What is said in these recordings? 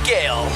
Gale.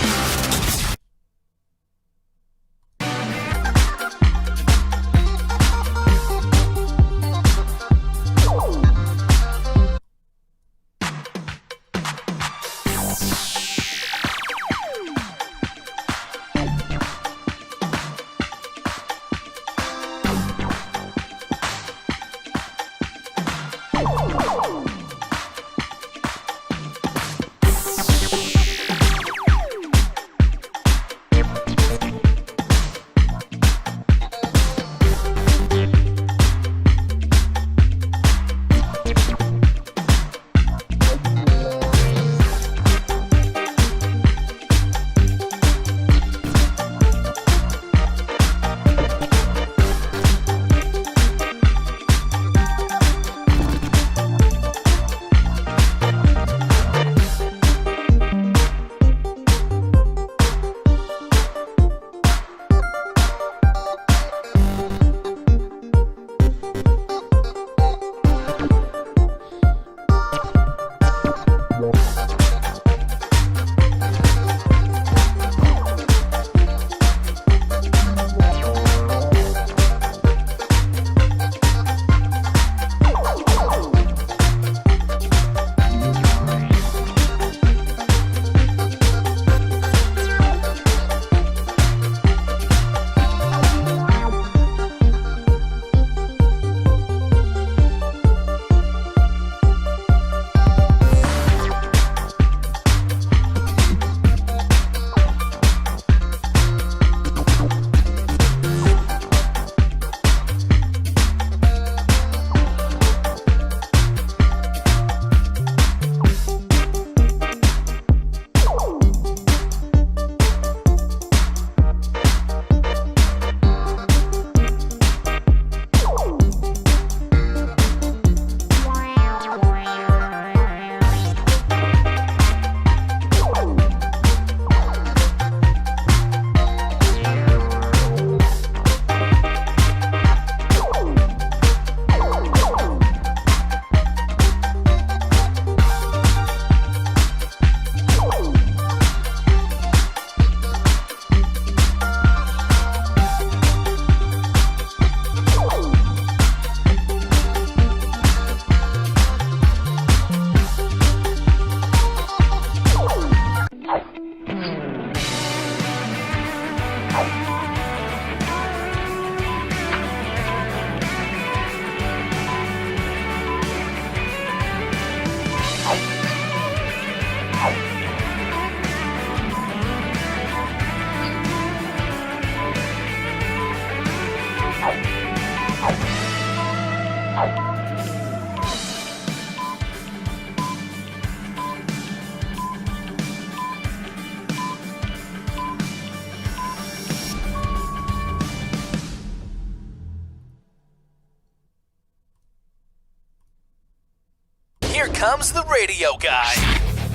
Here comes the radio guy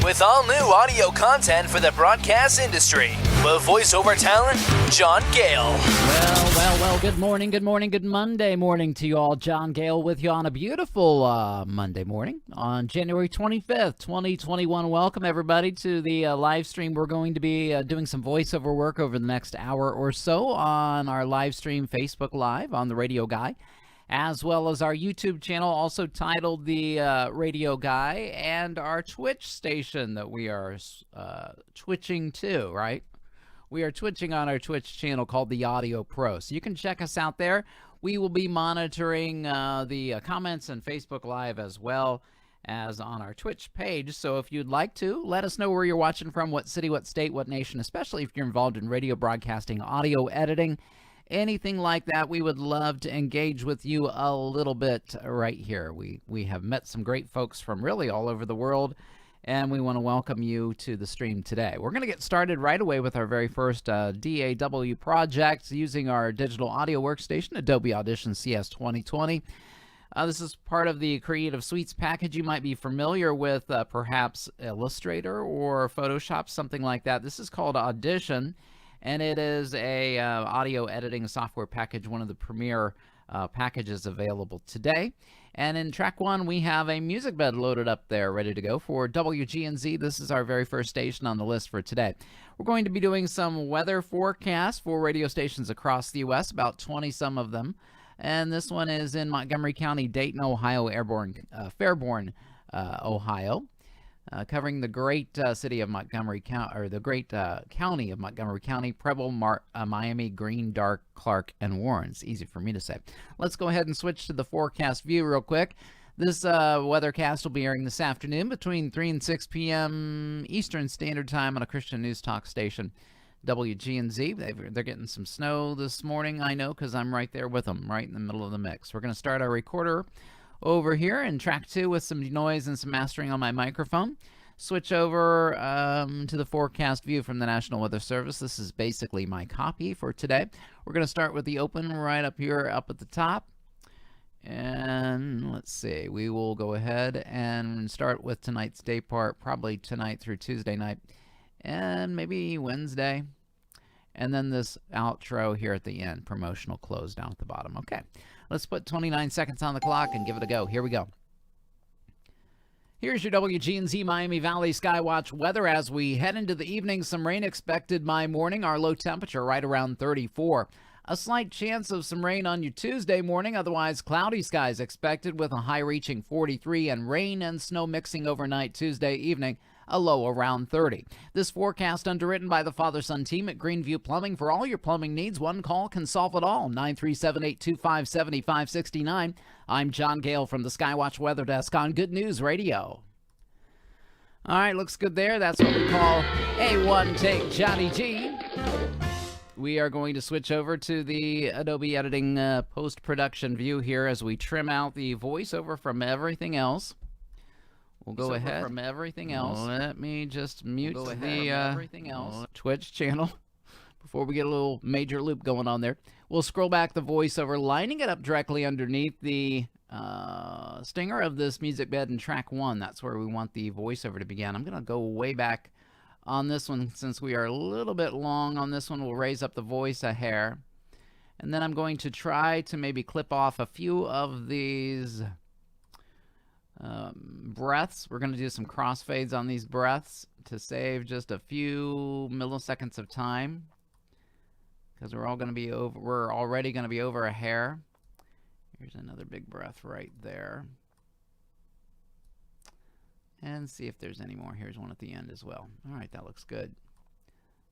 with all new audio content for the broadcast industry with voiceover talent John Gale. Well, good Monday morning to you all. John Gale with you on a beautiful Monday morning on January 25th, 2021. Welcome, everybody, to the live stream. We're going to be doing some voiceover work over the next hour or so on our live stream Facebook Live on the Radio Guy, as well as our YouTube channel, also titled The Radio Guy, and our Twitch station that we are twitching to, right? We are twitching on our Twitch channel called The Audio Pro. So you can check us out there. We will be monitoring the comments and Facebook Live as well as on our Twitch page. So if you'd like to, let us know where you're watching from, what city, what state, what nation, especially if you're involved in radio broadcasting, audio editing, anything like that. We would love to engage with you a little bit right here. We have met some great folks from really all over the world, and we want to welcome you to the stream today. We're going to get started right away with our very first DAW project using our digital audio workstation, Adobe Audition CS 2020. This is part of the Creative Suites package. You might be familiar with perhaps Illustrator or Photoshop, something like that. This is called Audition, and it is a audio editing software package, one of the premier packages available today. And in track 1, we have a music bed loaded up there, ready to go for WGNZ. This is our very first station on the list for today. We're going to be doing some weather forecasts for radio stations across the U.S., about 20-some of them. And this one is in Montgomery County, Dayton, Ohio, Fairborn, Ohio. Covering the great city of Montgomery County, or the great county of Montgomery County, Preble, Miami, Greene, Dark, Clark, and Warren. It's easy for me to say. Let's go ahead and switch to the forecast view real quick. This weathercast will be airing this afternoon between 3 and 6 p.m. Eastern Standard Time on a Christian News Talk station, WGNZ. They're getting some snow this morning, I know, because I'm right there with them, right in the middle of the mix. We're going to start our recorder over here in track 2 with some noise and some mastering on my microphone. Switch over to the forecast view from the National Weather Service. This is basically my copy for today. We're going to start with the open right up here, up at the top. And let's see, we will go ahead and start with tonight's day part, probably tonight through Tuesday night, and maybe Wednesday. And then this outro here at the end, promotional close down at the bottom. Okay, let's put 29 seconds on the clock and give it a go. Here we go. Here's your WGNZ Miami Valley Skywatch weather as we head into the evening. Some rain expected by morning. Our low temperature right around 34. A slight chance of some rain on your Tuesday morning. Otherwise, cloudy skies expected with a high reaching 43 and rain and snow mixing overnight Tuesday evening. A low around 30. This forecast underwritten by the Father-Son team at Greenview Plumbing. For all your plumbing needs, one call can solve it all. 937-825-7569. I'm John Gale from the Skywatch Weather Desk on Good News Radio. All right, looks good there. That's what we call A1 Take Johnny G. We are going to switch over to the Adobe Editing post-production view here as we trim out the voiceover from everything else. We'll go ahead from everything else. Let me just mute the everything else Twitch channel before we get a little major loop going on there. We'll scroll back the voiceover, lining it up directly underneath the stinger of this music bed in track 1. That's where we want the voiceover to begin. I'm going to go way back on this one since we are a little bit long on this one. We'll raise up the voice a hair. And then I'm going to try to maybe clip off a few of these breaths. We're going to do some crossfades on these breaths to save just a few milliseconds of time because we're already going to be over a hair. Here's another big breath right there. And see if there's any more. Here's one at the end as well. All right, that looks good.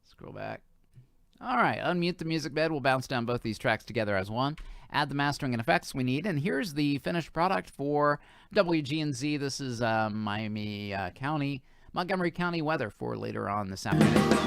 Scroll back. All right, unmute the music bed. We'll bounce down both these tracks together as one. Add the mastering and effects we need. And here's the finished product for WGNZ. This is Montgomery County weather for later on this afternoon.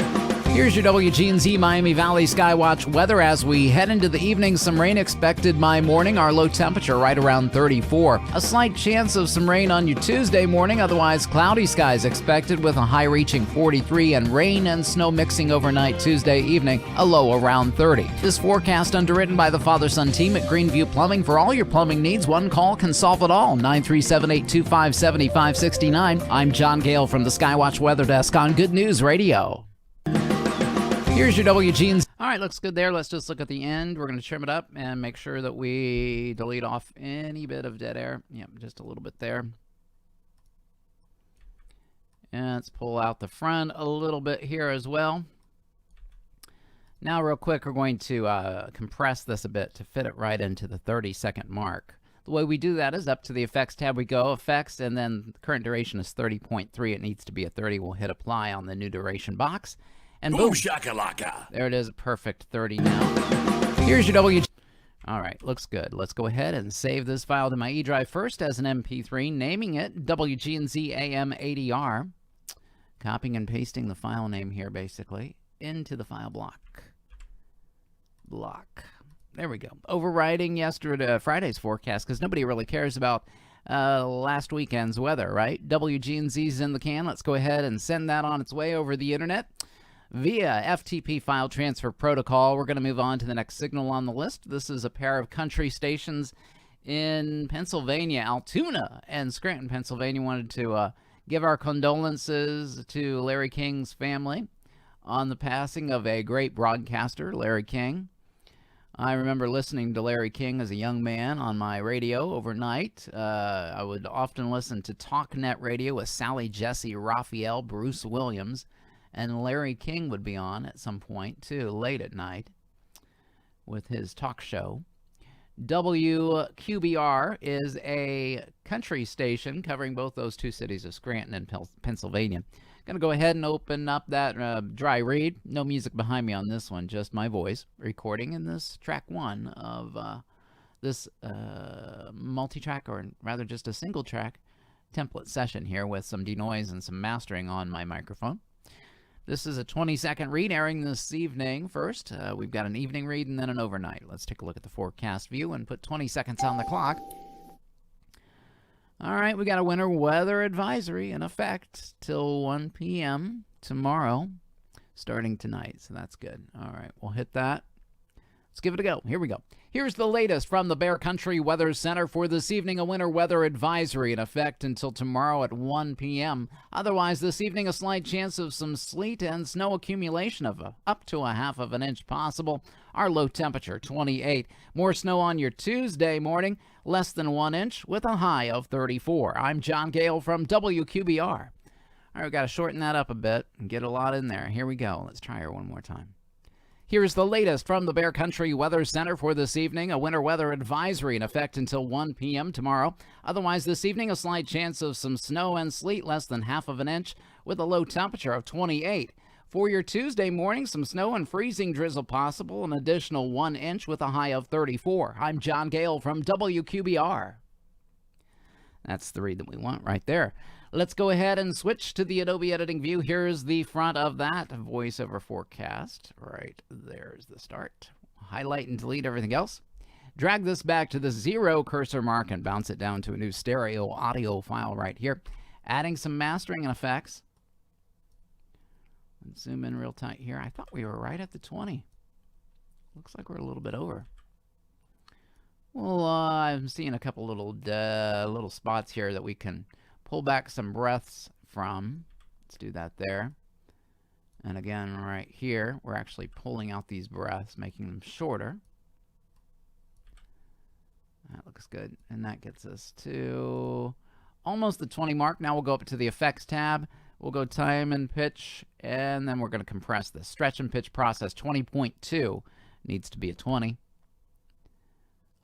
Here's your WGNZ Miami Valley Skywatch weather as we head into the evening. Some rain expected by morning. Our low temperature right around 34. A slight chance of some rain on your Tuesday morning. Otherwise, cloudy skies expected with a high reaching 43 and rain and snow mixing overnight Tuesday evening. A low around 30. This forecast underwritten by the Father-Son team at Greenview Plumbing. For all your plumbing needs, one call can solve it all. 937-825-7569. I'm John Gale from the Skywatch Weather Desk on Good News Radio. Here's your WGNZ. All right, looks good there. Let's just look at the end. We're going to trim it up and make sure that we delete off any bit of dead air. Yep, just a little bit there. And let's pull out the front a little bit here as well. Now, real quick, we're going to compress this a bit to fit it right into the 30-second mark. The way we do that is up to the Effects tab we go, Effects, and then the current duration is 30.3. It needs to be a 30. We'll hit Apply on the new duration box. And boom, shakalaka. There it is, a perfect 30 now. Here's your WG. All right, looks good. Let's go ahead and save this file to my E drive first as an MP3, naming it WGNZ AM ADR. Copying and pasting the file name here, basically, into the file block. There we go. Overriding Friday's forecast, because nobody really cares about last weekend's weather, right? WGNZ's in the can. Let's go ahead and send that on its way over the internet via FTP file transfer protocol. We're going to move on to the next signal on the list. This is a pair of country stations in Pennsylvania. Altoona and Scranton, Pennsylvania wanted to give our condolences to Larry King's family on the passing of a great broadcaster, Larry King. I remember listening to Larry King as a young man on my radio overnight. I would often listen to TalkNet Radio with Sally Jesse, Raphael, Bruce Williams, and Larry King would be on at some point, too, late at night with his talk show. WQBR is a country station covering both those two cities of Scranton and Pennsylvania. Going to go ahead and open up that dry read. No music behind me on this one, just my voice recording in this track one of this multi-track, or rather just a single track template session here with some denoise and some mastering on my microphone. This is a 20-second read airing this evening. First, we've got an evening read and then an overnight. Let's take a look at the forecast view and put 20 seconds on the clock. All right, we got a winter weather advisory in effect till 1 p.m. tomorrow, starting tonight, so that's good. All right, we'll hit that. Let's give it a go. Here we go. Here's the latest from the Bear Country Weather Center for this evening. A winter weather advisory in effect until tomorrow at 1 p.m. Otherwise, this evening, a slight chance of some sleet and snow accumulation of up to a half of an inch possible. Our low temperature, 28. More snow on your Tuesday morning, less than 1 inch with a high of 34. I'm John Gale from WQBR. All right, we've got to shorten that up a bit and get a lot in there. Here we go. Let's try her one more time. Here's the latest from the Bear Country Weather Center for this evening. A winter weather advisory in effect until 1 p.m. tomorrow. Otherwise, this evening, a slight chance of some snow and sleet, less than half of an inch, with a low temperature of 28. For your Tuesday morning, some snow and freezing drizzle possible, an additional 1 inch with a high of 34. I'm John Gale from WQBR. That's the read that we want right there. Let's go ahead and switch to the Adobe editing view. Here's the front of that voiceover forecast. Right there's the start. Highlight and delete everything else. Drag this back to the 0 cursor mark and bounce it down to a new stereo audio file right here. Adding some mastering and effects. Let's zoom in real tight here. I thought we were right at the 20. Looks like we're a little bit over. Well, I'm seeing a couple little spots here that we can pull back some breaths from. Let's do that there. And again, right here, we're actually pulling out these breaths, making them shorter. That looks good. And that gets us to almost the 20 mark. Now we'll go up to the effects tab. We'll go time and pitch, and then we're going to compress this. Stretch and pitch process 20.2 needs to be a 20.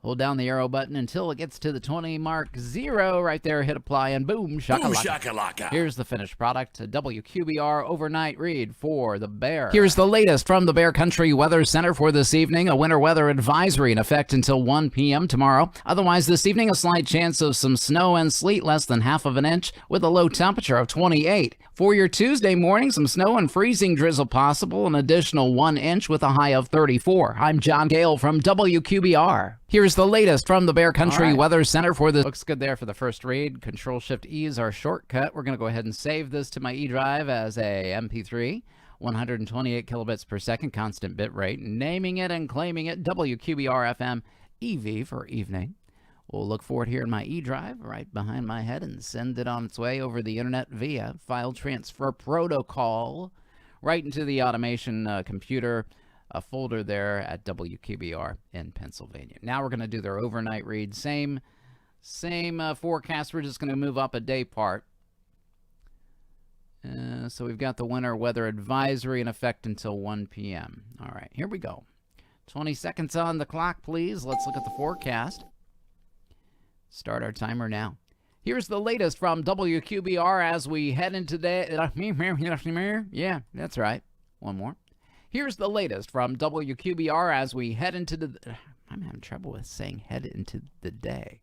Hold down the arrow button until it gets to the 20 mark. 0 right there. Hit apply and boom, shakalaka. Boom, shakalaka. Here's the finished product. A WQBR overnight read for the Bear. Here's the latest from the Bear Country Weather Center for this evening. A winter weather advisory in effect until 1 p.m. tomorrow. Otherwise, this evening, a slight chance of some snow and sleet, less than half of an inch, with a low temperature of 28. For your Tuesday morning, some snow and freezing drizzle possible, an additional 1 inch with a high of 34. I'm John Gale from WQBR. Here's the latest from the Bear Country Weather Center for the... Looks good there for the first read. Control-Shift-E is our shortcut. We're going to go ahead and save this to my E drive as a MP3. 128 kilobits per second, constant bit rate. Naming it and claiming it WQBR-FM EV for evening. We'll look for it here in my E drive right behind my head and send it on its way over the internet via file transfer protocol right into the automation computer. A folder there at WQBR in Pennsylvania. Now we're going to do their overnight read. Same forecast. We're just going to move up a day part. So we've got the winter weather advisory in effect until 1 p.m. All right, here we go. 20 seconds on the clock, please. Let's look at the forecast. Start our timer now. Here's the latest from WQBR as we head into the... Yeah, that's right. One more. Here's the latest from WQBR as we head into the... I'm having trouble with saying head into the day.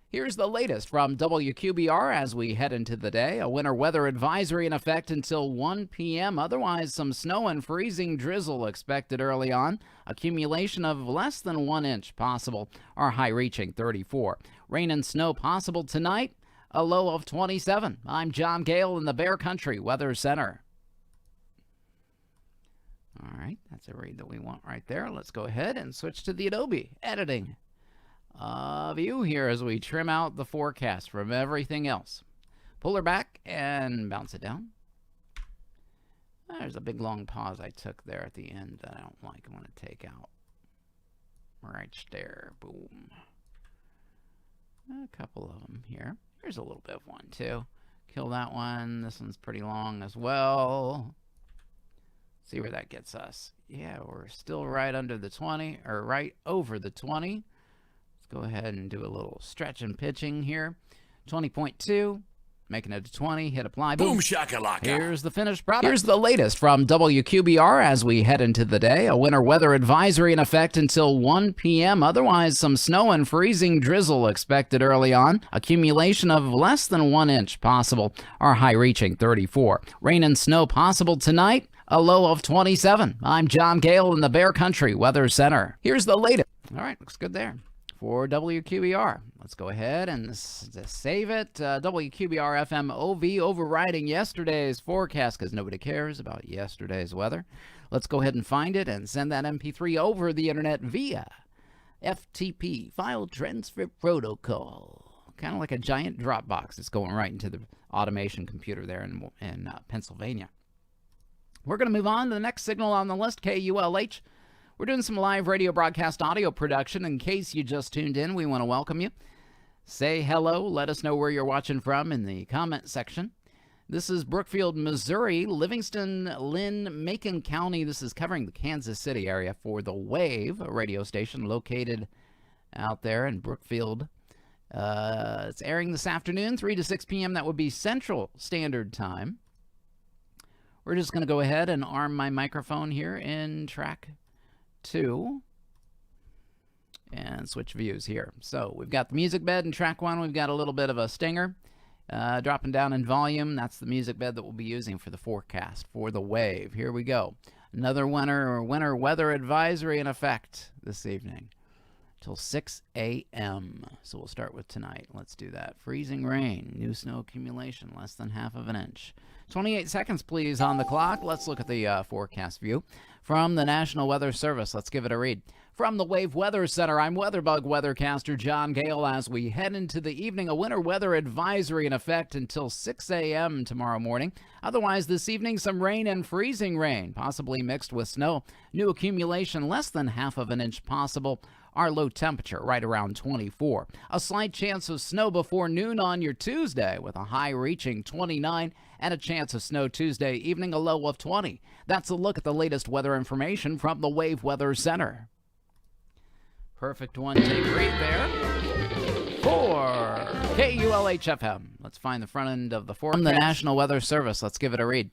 Here's the latest from WQBR as we head into the day. A winter weather advisory in effect until 1 p.m. Otherwise, some snow and freezing drizzle expected early on. Accumulation of less than 1 inch possible. Our high reaching 34. Rain and snow possible tonight. A low of 27. I'm John Gale in the Bear Country Weather Center. All right, that's a read that we want right there. Let's go ahead and switch to the Adobe editing view here as we trim out the forecast from everything else. Pull her back and bounce it down. There's a big long pause I took there at the end that I don't like. I want to take out. right there. Boom. A couple of them here. Here's a little bit of one, too. Kill that one. This one's pretty long as well. See where that gets us. Yeah, we're still right under the 20, or right over the 20. Let's go ahead and do a little stretch and pitching here. 20.2. Making it to 20, hit apply, boom. Boom shakalaka. Here's the finished product. Here's the latest from WQBR as we head into the day. A winter weather advisory in effect until 1 p.m. Otherwise, some snow and freezing drizzle expected early on. Accumulation of less than 1 inch possible. Our high reaching 34. Rain and snow possible tonight. A low of 27. I'm John Gale in the Bear Country Weather Center. Here's the latest. All right, looks good there. For WQBR. Let's go ahead and save it. WQBR FM OV overriding yesterday's forecast because nobody cares about yesterday's weather. Let's go ahead and find it and send that MP3 over the internet via FTP, File Transfer Protocol. Kind of like a giant Dropbox. It's going right into the automation computer there in Pennsylvania. We're going to move on to the next signal on the list, KULH. We're doing some live radio broadcast audio production. In case you just tuned in, we want to welcome you. Say hello. Let us know where you're watching from in the comment section. This is Brookfield, Missouri, Livingston, Lynn, Macon County. This is covering the Kansas City area for the Wave, a radio station located out there in Brookfield. It's airing this afternoon, 3 to 6 p.m. That would be Central Standard Time. We're just going to go ahead and arm my microphone here in track 2 and switch views here. So we've got the music bed in track 1. We've got a little bit of a stinger dropping down in volume. That's the music bed that we'll be using for the forecast for the Wave. Here we go. Another winter weather advisory in effect this evening till 6 a.m. So we'll start with tonight. Let's do that. Freezing rain, new snow accumulation, less than half of an inch. 28 seconds, please, on the clock. Let's look at the forecast view from the National Weather Service. Let's give it a read. From the Wave Weather Center, I'm WeatherBug weathercaster John Gale. As we head into the evening, a winter weather advisory in effect until 6 a.m. tomorrow morning. Otherwise, this evening, some rain and freezing rain, possibly mixed with snow. New accumulation, less than half of an inch possible. Our low temperature right around 24. A slight chance of snow before noon on your Tuesday with a high reaching 29 and a chance of snow Tuesday evening, a low of 20. That's a look at the latest weather information from the Wave Weather Center. Perfect one take right there for KULH-FM. Let's find the front end of the forecast. From the National Weather Service, let's give it a read.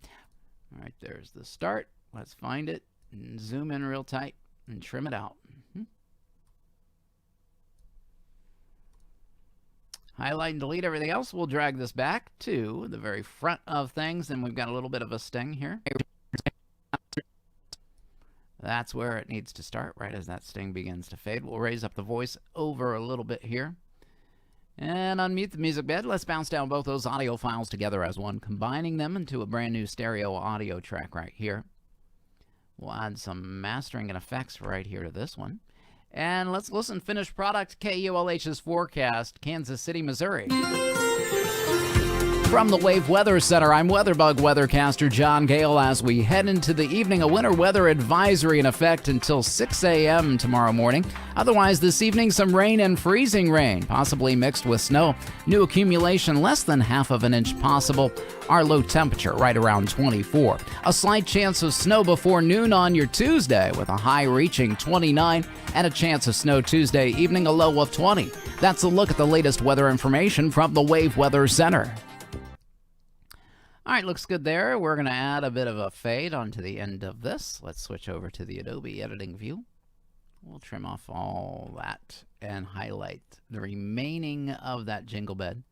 All right, there's the start. Let's find it and zoom in real tight and trim it out. Highlight and delete everything else. We'll drag this back to the very front of things, and we've got a little bit of a sting here. That's where it needs to start, right as that sting begins to fade. We'll raise up the voice over a little bit here and unmute the music bed. Let's bounce down both those audio files together as one, combining them into a brand new stereo audio track right here. We'll add some mastering and effects right here to this one. And let's listen. Finished product, KULH's forecast, Kansas City, Missouri. From the Wave Weather Center, I'm WeatherBug weathercaster John Gale. As we head into the evening, a winter weather advisory in effect until 6 a.m. tomorrow morning. Otherwise, this evening, some rain and freezing rain, possibly mixed with snow. New accumulation, less than half of an inch possible. Our low temperature, right around 24. A slight chance of snow before noon on your Tuesday, with a high reaching 29, and a chance of snow Tuesday evening, a low of 20. That's a look at the latest weather information from the Wave Weather Center. All right, looks good there. We're going to add a bit of a fade onto the end of this. Let's switch over to the Adobe editing view. We'll trim off all that and highlight the remaining of that jingle bed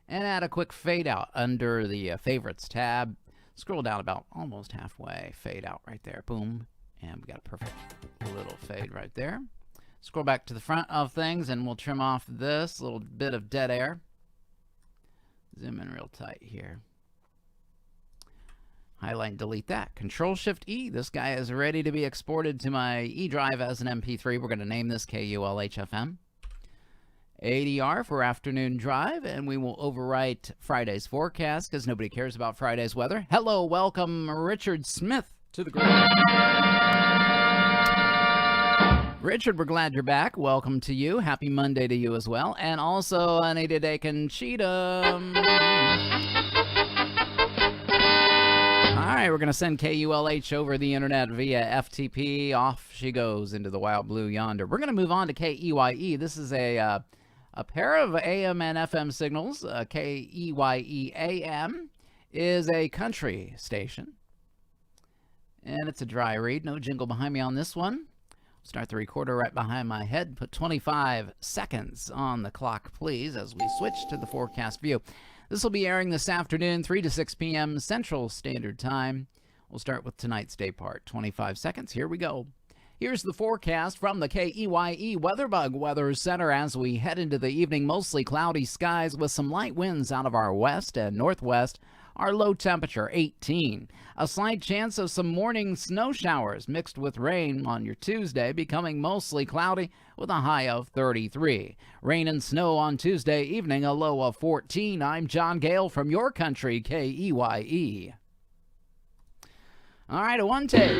and add a quick fade out under the favorites tab. Scroll down about almost halfway, fade out right there. Boom. And we got a perfect little fade right there. Scroll back to the front of things and we'll trim off this little bit of dead air. Zoom in real tight here. Highlight and delete that. Control-Shift-E. This guy is ready to be exported to my E drive as an MP3. We're going to name this KULH-FM. ADR for afternoon drive, and we will overwrite Friday's forecast because nobody cares about Friday's weather. Hello, welcome Richard Smith to the group. Richard, we're glad you're back. Welcome to you. Happy Monday to you as well. And also, Anita Day Conchita. All right, we're going to send KULH over the internet via FTP. Off she goes into the wild blue yonder. We're going to move on to KEYE. This is a pair of AM and FM signals. KEYE AM is a country station. And it's a dry read. No jingle behind me on this one. Start the recorder right behind my head. Put 25 seconds on the clock, please, as we switch to the forecast view. This will be airing this afternoon, 3 to 6 p.m. Central Standard Time. We'll start with tonight's day part. 25 seconds. Here we go. Here's the forecast from the KEYE WeatherBug Weather Center as we head into the evening. Mostly cloudy skies with some light winds out of our west and northwest. Our low temperature, 18. A slight chance of some morning snow showers mixed with rain on your Tuesday, becoming mostly cloudy with a high of 33. Rain and snow on Tuesday evening, a low of 14. I'm John Gale from your country, KEYE. All right, a one take.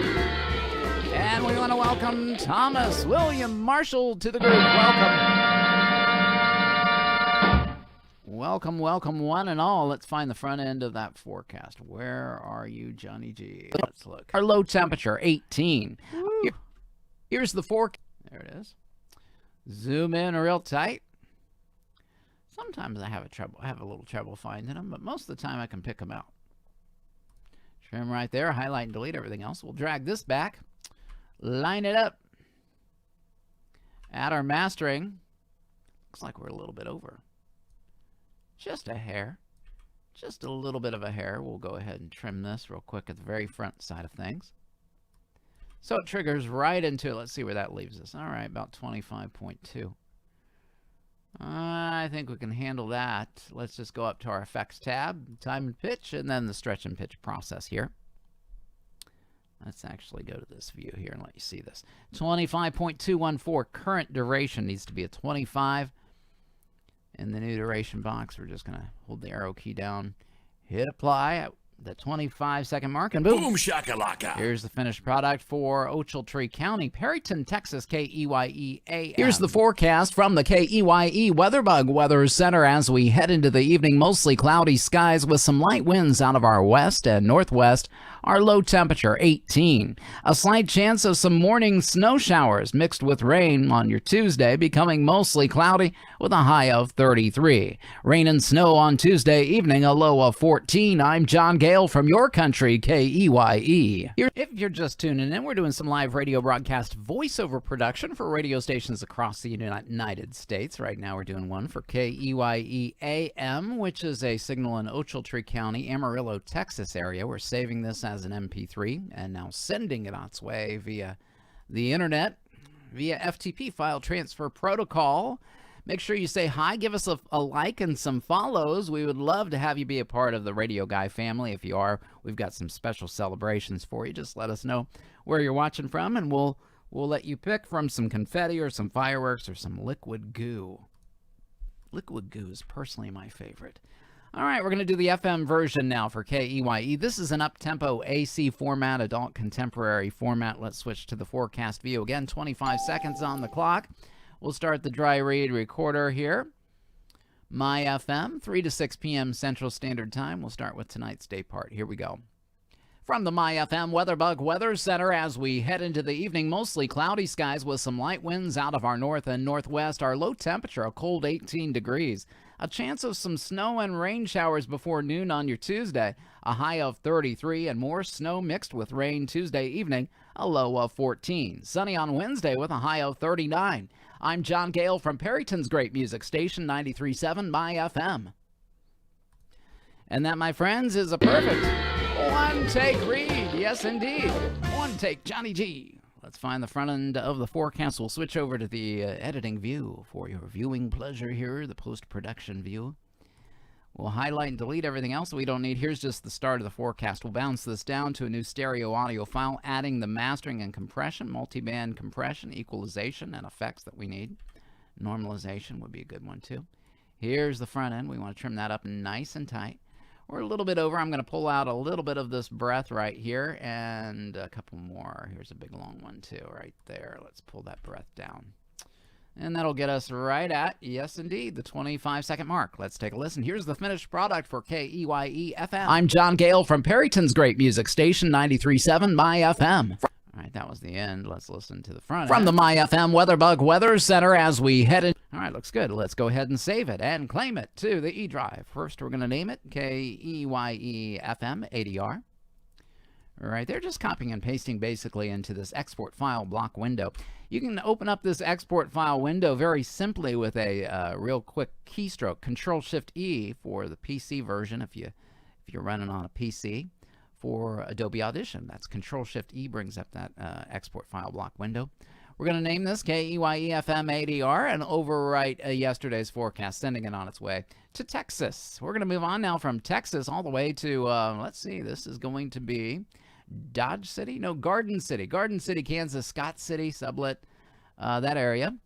And we want to welcome Thomas William Marshall to the group. Welcome. Welcome, welcome, one and all. Let's find the front end of that forecast. Where are you, Johnny G? Let's look. Our low temperature, 18. Here's the forecast. There it is. Zoom in real tight. Sometimes I have a little trouble finding them, but most of the time I can pick them out. Trim right there, highlight and delete everything else. We'll drag this back, line it up. Add our mastering. Looks like we're a little bit over. Just a hair, just a little bit of a hair. We'll go ahead and trim this real quick at the very front side of things. So it triggers right into it. Let's see where that leaves us. All right, about 25.2. I think we can handle that. Let's just go up to our effects tab, time and pitch, and then the stretch and pitch process here. Let's actually go to this view here and let you see this. 25.214, current duration needs to be a 25. In the new duration box, we're just going to hold the arrow key down, hit apply at the 25-second mark, and boom. Boom shakalaka. Here's the finished product for Ochiltree County, Perryton, Texas, KEYE AM. Here's the forecast from the KEYE WeatherBug Weather Center as we head into the evening. Mostly cloudy skies with some light winds out of our west and northwest. Our low temperature, 18. A slight chance of some morning snow showers mixed with rain on your Tuesday, becoming mostly cloudy with a high of 33. Rain and snow on Tuesday evening, a low of 14. I'm John Gale from your country, KEYE. If you're just tuning in, we're doing some live radio broadcast voiceover production for radio stations across the United States. Right now we're doing one for KEYE AM, which is a signal in Ochiltree County, Amarillo, Texas area. We're saving this as an MP3 and now sending it on its way via the internet, via FTP file transfer protocol. Make sure you say hi, give us a like and some follows. We would love to have you be a part of the Radio Guy family. If you are, we've got some special celebrations for you. Just let us know where you're watching from, and we'll let you pick from some confetti or some fireworks or some liquid goo. Liquid goo is personally my favorite. All right, we're going to do the FM version now for KEYE. This is an up-tempo AC format, adult contemporary format. Let's switch to the forecast view. Again, 25 seconds on the clock. We'll start the dry read recorder here. My FM, 3 to 6 p.m. Central Standard Time. We'll start with tonight's day part. Here we go. From the My FM WeatherBug Weather Center as we head into the evening, mostly cloudy skies with some light winds out of our north and northwest. Our low temperature, a cold 18 degrees. A chance of some snow and rain showers before noon on your Tuesday, a high of 33, and more snow mixed with rain Tuesday evening, a low of 14. Sunny on Wednesday with a high of 39. I'm John Gale from Perryton's great music station, 93.7 My FM. And that, my friends, is a perfect one-take read. Yes, indeed. One-take Johnny G. Let's find the front end of the forecast. We'll switch over to the editing view for your viewing pleasure here, the post-production view. We'll highlight and delete everything else that we don't need. Here's just the start of the forecast. We'll bounce this down to a new stereo audio file, adding the mastering and compression, multiband compression, equalization, and effects that we need. Normalization would be a good one, too. Here's the front end. We want to trim that up nice and tight. We're a little bit over. I'm going to pull out a little bit of this breath right here and a couple more. Here's a big long one too right there. Let's pull that breath down. And that'll get us right at, yes indeed, the 25-second mark. Let's take a listen. Here's the finished product for KEYE-FM. I'm John Gale from Perryton's Great Music Station, 93.7 My FM. All right, that was the end. Let's listen to the front. From the My FM WeatherBug Weather Center as we head in. All right, looks good. Let's go ahead and save it and claim it to the E drive. First, we're going to name it KEYE-FM ADR. All right, they're just copying and pasting basically into this export file block window. You can open up this export file window very simply with a real quick keystroke. Control-Shift-E for the PC version if you're running on a PC. For Adobe Audition, that's Control-Shift-E brings up that export file block window. We're going to name this KEYE-FM ADR and overwrite yesterday's forecast, sending it on its way to Texas. We're going to move on now from Texas all the way to, let's see, this is going to be Dodge City? No, Garden City, Kansas, Scott City, Sublet, that area.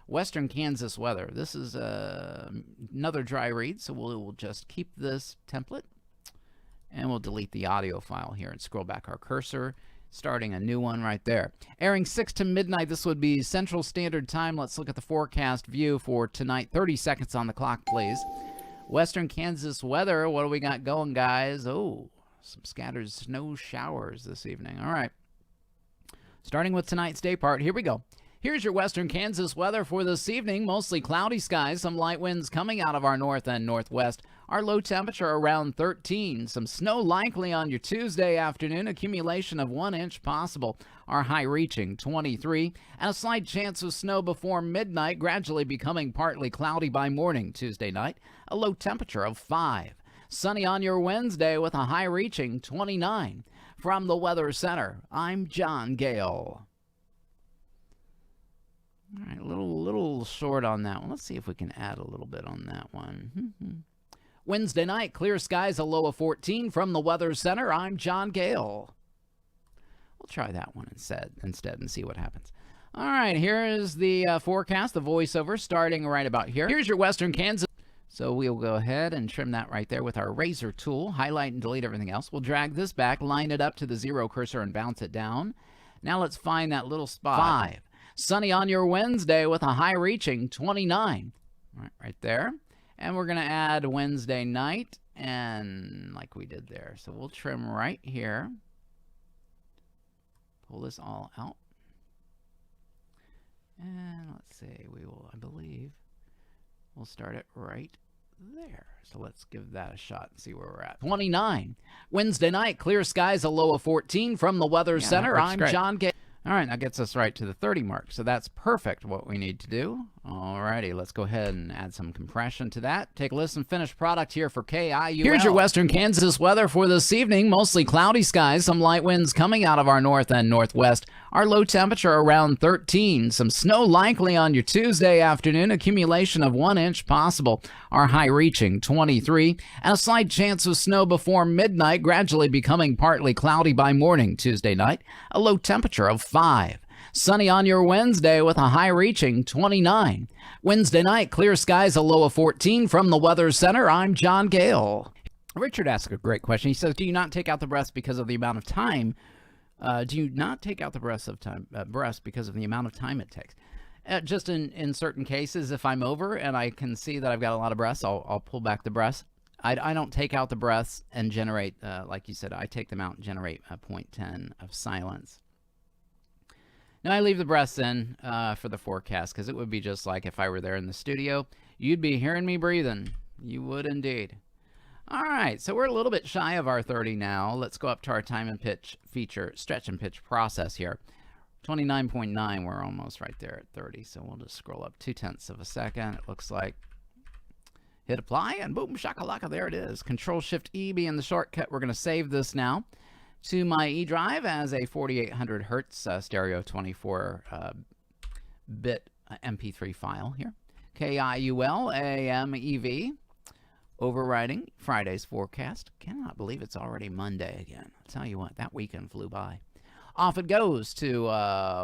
Western Kansas weather. This is another dry read, so we'll just keep this template. And we'll delete the audio file here and scroll back our cursor, starting a new one right there. Airing 6 to midnight, this would be Central Standard Time. Let's look at the forecast view for tonight. 30 seconds on the clock, please. Western Kansas weather, what do we got going, guys? Oh, some scattered snow showers this evening. All right. Starting with tonight's day part, here we go. Here's your Western Kansas weather for this evening. Mostly cloudy skies, some light winds coming out of our north and northwest. Our low temperature around 13. Some snow likely on your Tuesday afternoon. Accumulation of 1 inch possible. Our high reaching 23. And a slight chance of snow before midnight, gradually becoming partly cloudy by morning Tuesday night. A low temperature of 5. Sunny on your Wednesday with a high reaching 29. From the Weather Center, I'm John Gale. All right, a little short on that one. Let's see if we can add a little bit on that one. Wednesday night, clear skies, a low of 14. From the Weather Center, I'm John Gale. We'll try that one instead and see what happens. All right, here is the forecast, the voiceover, starting right about here. Here's your Western Kansas. So we'll go ahead and trim that right there with our razor tool, highlight and delete everything else. We'll drag this back, line it up to the 0 cursor and bounce it down. Now let's find that little spot. 5. Sunny on your Wednesday with a high reaching 29. Right there. And we're going to add Wednesday night, and like we did there. So we'll trim right here. Pull this all out. And let's see, I believe, we'll start it right there. So let's give that a shot and see where we're at. 29. Wednesday night, clear skies, a low of 14. From the Weather Center, I'm John Gale. All right, that gets us right to the 30 mark. So that's perfect what we need to do. All righty, let's go ahead and add some compression to that. Take a listen, finished product here for KIUL. Here's your Western Kansas weather for this evening. Mostly cloudy skies, some light winds coming out of our north and northwest. Our low temperature around 13. Some snow likely on your Tuesday afternoon. Accumulation of 1 inch possible. Our high reaching 23. And a slight chance of snow before midnight, gradually becoming partly cloudy by morning Tuesday night. A low temperature of 5. Sunny on your Wednesday with a high reaching 29. Wednesday night, clear skies, a low of 14. From the Weather Center, I'm John Gale. Richard asked a great question. He says, do you not take out the breaths because of the amount of time? Do you not take out the breaths because of the amount of time it takes? Just in certain cases, if I'm over and I can see that I've got a lot of breaths, I'll pull back the breaths. I don't take out the breaths and generate, like you said, I take them out and generate 0.10 of silence. Now, I leave the breaths in for the forecast because it would be just like if I were there in the studio. You'd be hearing me breathing. You would indeed. All right, so we're a little bit shy of our 30 now. Let's go up to our time and pitch feature, stretch and pitch process here. 29.9, we're almost right there at 30, so we'll just scroll up 0.2 of a second. It looks like. Hit apply, and boom, shakalaka, there it is. Control-Shift-E being the shortcut. We're going to save this now to my E drive as a 4800 hertz stereo 24-bit MP3 file here. KIUL AMEV, overriding Friday's forecast. Cannot believe it's already Monday again. I'll tell you what, that weekend flew by. Off it goes to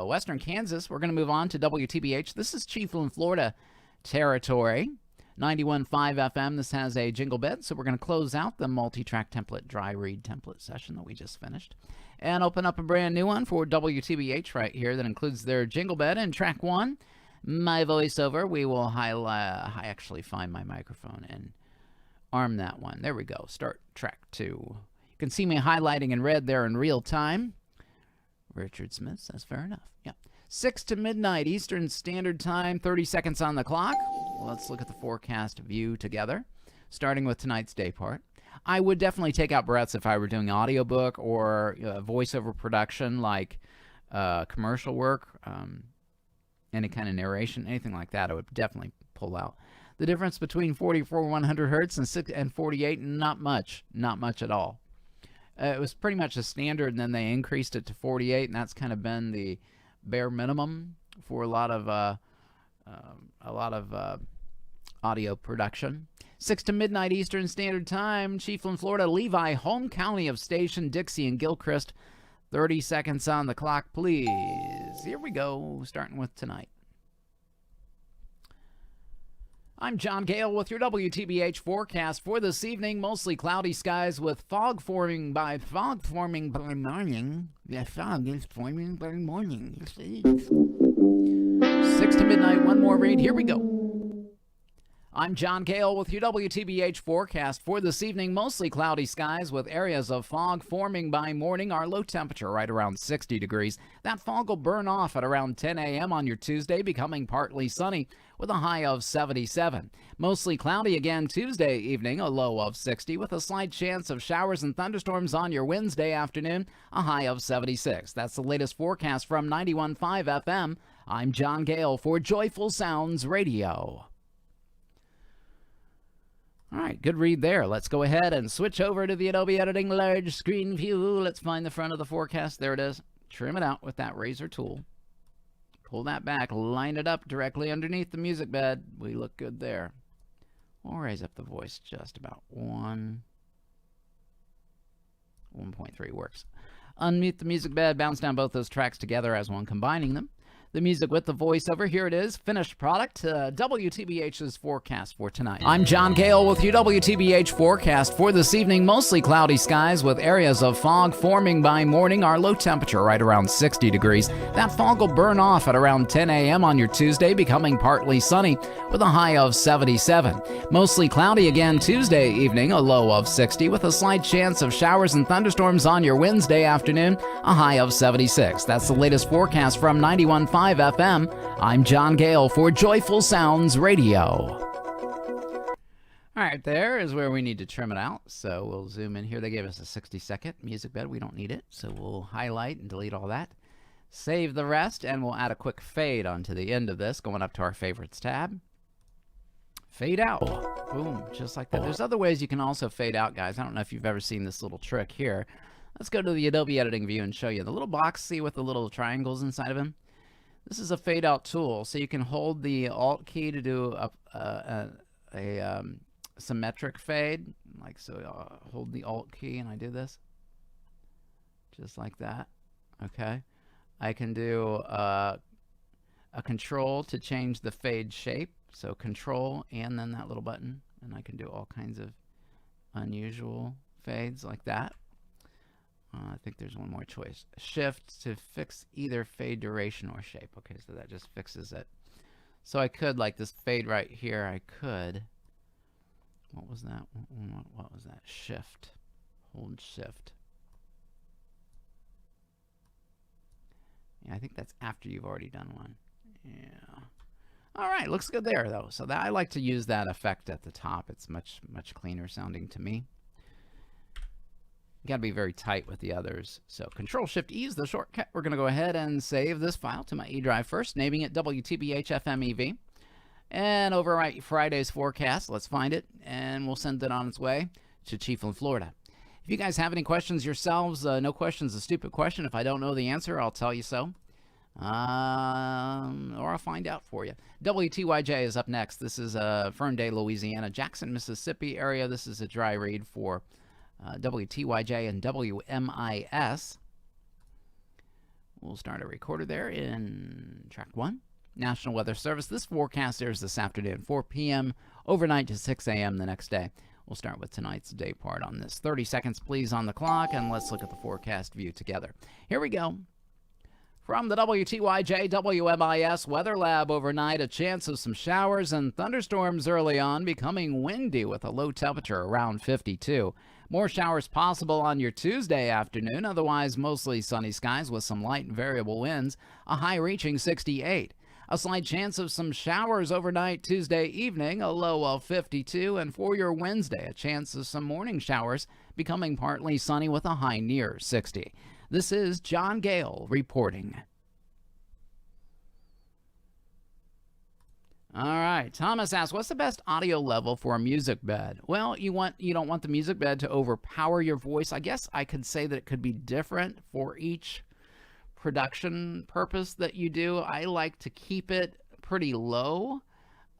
Western Kansas. We're going to move on to WTBH. This is Chiefland, Florida territory. 91.5 FM. This has a jingle bed, so we're going to close out the multi-track template dry read template session that we just finished and open up a brand new one for WTBH right here that includes their jingle bed and track 1. My voiceover, we will highlight. I actually find my microphone and arm that one. There we go. Start track 2. You can see me highlighting in red there in real time. Richard Smith says fair enough. Yeah. 6 to midnight Eastern Standard Time, 30 seconds on the clock. Let's look at the forecast view together, starting with tonight's day part. I would definitely take out breaths if I were doing audiobook or voiceover production like commercial work, any kind of narration, anything like that, I would definitely pull out. The difference between 44 100 hertz and 48, not much at all. It was pretty much a standard, and then they increased it to 48, and that's kind of been the bare minimum for a lot of audio production. 6 to midnight Eastern Standard Time, Chiefland, Florida. Levi, home county of Station, Dixie, and Gilchrist. 30 seconds on the clock, please. Here we go, starting with tonight. I'm John Gale with your WTBH forecast for this evening. Mostly cloudy skies with fog forming by morning. The fog is forming by morning. 6 to midnight, one more read. Here we go. I'm John Gale with your WTBH forecast for this evening. Mostly cloudy skies with areas of fog forming by morning. Our low temperature right around 60 degrees. That fog will burn off at around 10 a.m. on your Tuesday, becoming partly sunny with a high of 77. Mostly cloudy again Tuesday evening, a low of 60 with a slight chance of showers and thunderstorms on your Wednesday afternoon, a high of 76. That's the latest forecast from 91.5 FM. I'm John Gale for Joyful Sounds Radio. All right, good read there. Let's go ahead and switch over to the Adobe Editing large screen view. Let's find the front of the forecast. There it is. Trim it out with that razor tool. Pull that back, line it up directly underneath the music bed. We look good there. We'll raise up the voice just about 1.3 works. Unmute the music bed, bounce down both those tracks together as one, combining them. The music with the voiceover. Here it is, finished product. WTBH's forecast for tonight. I'm John Gale with your WTBH forecast for this evening. Mostly cloudy skies with areas of fog forming by morning. Our low temperature right around 60 degrees. That fog will burn off at around 10 a.m. on your Tuesday, becoming partly sunny with a high of 77. Mostly cloudy again Tuesday evening, a low of 60 with a slight chance of showers and thunderstorms on your Wednesday afternoon, a high of 76. That's the latest forecast from 91.5 FM. I'm John Gale for Joyful Sounds Radio. All right, there is where we need to trim it out. So we'll zoom in here. They gave us a 60-second music bed. We don't need it, so we'll highlight and delete all that. Save the rest, and we'll add a quick fade onto the end of this, going up to our favorites tab. Fade out. Boom, just like that. There's other ways you can also fade out, guys. I don't know if you've ever seen this little trick here. Let's go to the Adobe Editing view and show you. The little box, see with the little triangles inside of him? This is a fade out tool, so you can hold the Alt key to do a symmetric fade. Like so, I'll hold the Alt key and I do this, just like that. Okay, I can do a control to change the fade shape. So control and then that little button, and I can do all kinds of unusual fades like that. I think there's one more choice. Shift to fix either fade duration or shape. Okay, so that just fixes it. So I could, like this fade right here, I could, what was that? What was that? Shift. Hold shift. Yeah, I think that's after you've already done one. Yeah. All right, looks good there though. So that I like to use that effect at the top. It's much cleaner sounding to me. You got to be very tight with the others. So Control-Shift-E is the shortcut. We're going to go ahead and save this file to my E drive first, naming it WTBH-FMEV. And overwrite Friday's forecast. Let's find it, and we'll send it on its way to Chiefland, Florida. If you guys have any questions yourselves, no question's a stupid question. If I don't know the answer, I'll tell you so. Or I'll find out for you. WTYJ is up next. This is Ferndale, Louisiana, Jackson, Mississippi area. This is a dry read for WTYJ and WMIS. We'll start a recorder there in track 1. National Weather Service. This forecast airs this afternoon, 4 p.m., overnight to 6 a.m. the next day. We'll start with tonight's day part on this. 30 seconds, please, on the clock, and let's look at the forecast view together. Here we go. From the WTYJ WMIS Weather Lab overnight, a chance of some showers and thunderstorms early on, becoming windy with a low temperature around 52. More showers possible on your Tuesday afternoon, otherwise mostly sunny skies with some light and variable winds, a high reaching 68. A slight chance of some showers overnight Tuesday evening, a low of 52. And for your Wednesday, a chance of some morning showers, becoming partly sunny with a high near 60. This is John Gale reporting. All right, Thomas asks, what's the best audio level for a music bed? Well, you don't want the music bed to overpower your voice. I guess I could say that it could be different for each production purpose that you do. I like to keep it pretty low,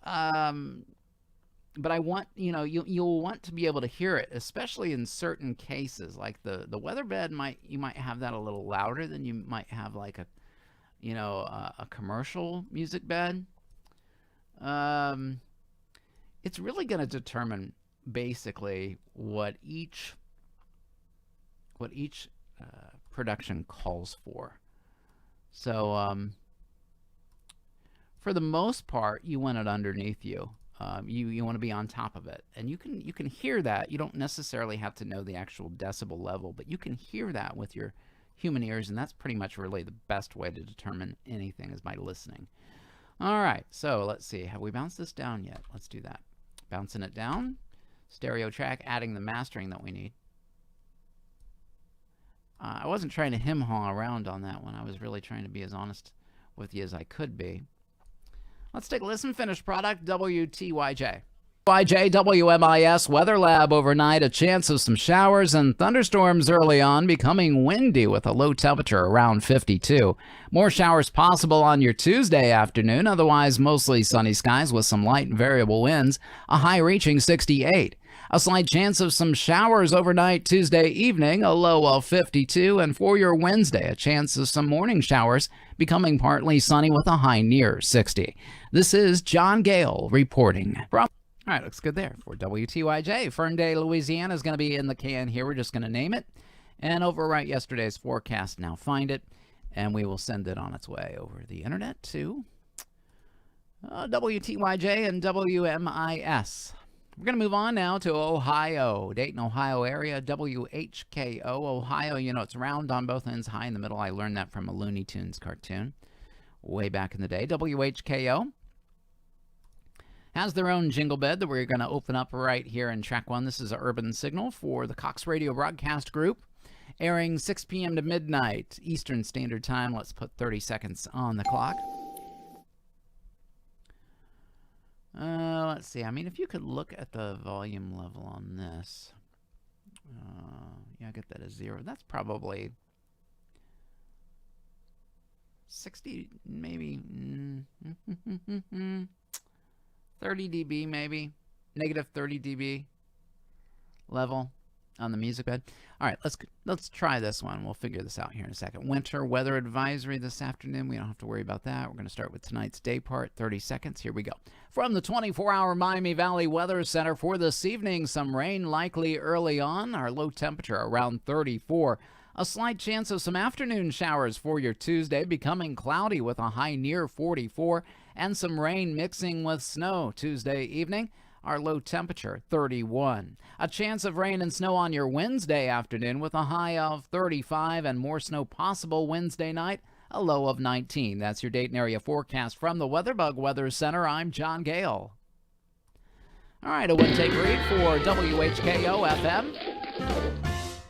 but I want, you'll want to be able to hear it, especially in certain cases, like the weather bed you might have that a little louder than you might have like a commercial music bed. It's really going to determine basically what each production calls for. So for the most part, you want it underneath you. You want to be on top of it, and you can hear that. You don't necessarily have to know the actual decibel level, but you can hear that with your human ears, and that's pretty much really the best way to determine anything is by listening. All right, so let's see. Have we bounced this down yet? Let's do that. Bouncing it down. Stereo track, adding the mastering that we need. I wasn't trying to hem-haw around on that one. I was really trying to be as honest with you as I could be. Let's take a listen. Finished product, WTYJ. WMIS Weather Lab overnight, a chance of some showers and thunderstorms early on, becoming windy with a low temperature around 52. More showers possible on your Tuesday afternoon, otherwise mostly sunny skies with some light and variable winds, a high reaching 68. A slight chance of some showers overnight Tuesday evening, a low of 52. And for your Wednesday, a chance of some morning showers, becoming partly sunny with a high near 60. This is John Gale reporting. All right, looks good there for WTYJ. Ferndale, Louisiana is going to be in the can here. We're just going to name it and overwrite yesterday's forecast. Now find it, and we will send it on its way over the internet to WTYJ and WMIS. We're going to move on now to Ohio, Dayton, Ohio area, WHKO, Ohio. You know, it's round on both ends, high in the middle. I learned that from a Looney Tunes cartoon way back in the day. WHKO has their own jingle bed that we're going to open up right here in track one. This is an urban signal for the Cox Radio Broadcast Group, airing 6 p.m. to midnight Eastern Standard Time. Let's put 30 seconds on the clock. Let's see. I mean, if you could look at the volume level on this. Yeah, I get that as 0. That's probably 60, maybe 30 dB, maybe negative 30 dB level on the music bed. All right, let's try this one. We'll figure this out here in a second. Winter weather advisory this afternoon. We don't have to worry about that. We're going to start with tonight's day part. 30 seconds. Here we go. From the 24-hour Miami Valley Weather Center for this evening, some rain likely early on. Our low temperature around 34. A slight chance of some afternoon showers for your Tuesday, becoming cloudy with a high near 44, and some rain mixing with snow Tuesday evening. Our low temperature, 31. A chance of rain and snow on your Wednesday afternoon with a high of 35 and more snow possible Wednesday night, a low of 19. That's your Dayton area forecast from the WeatherBug Weather Center. I'm John Gale. All right, a one-take read for WHKO FM.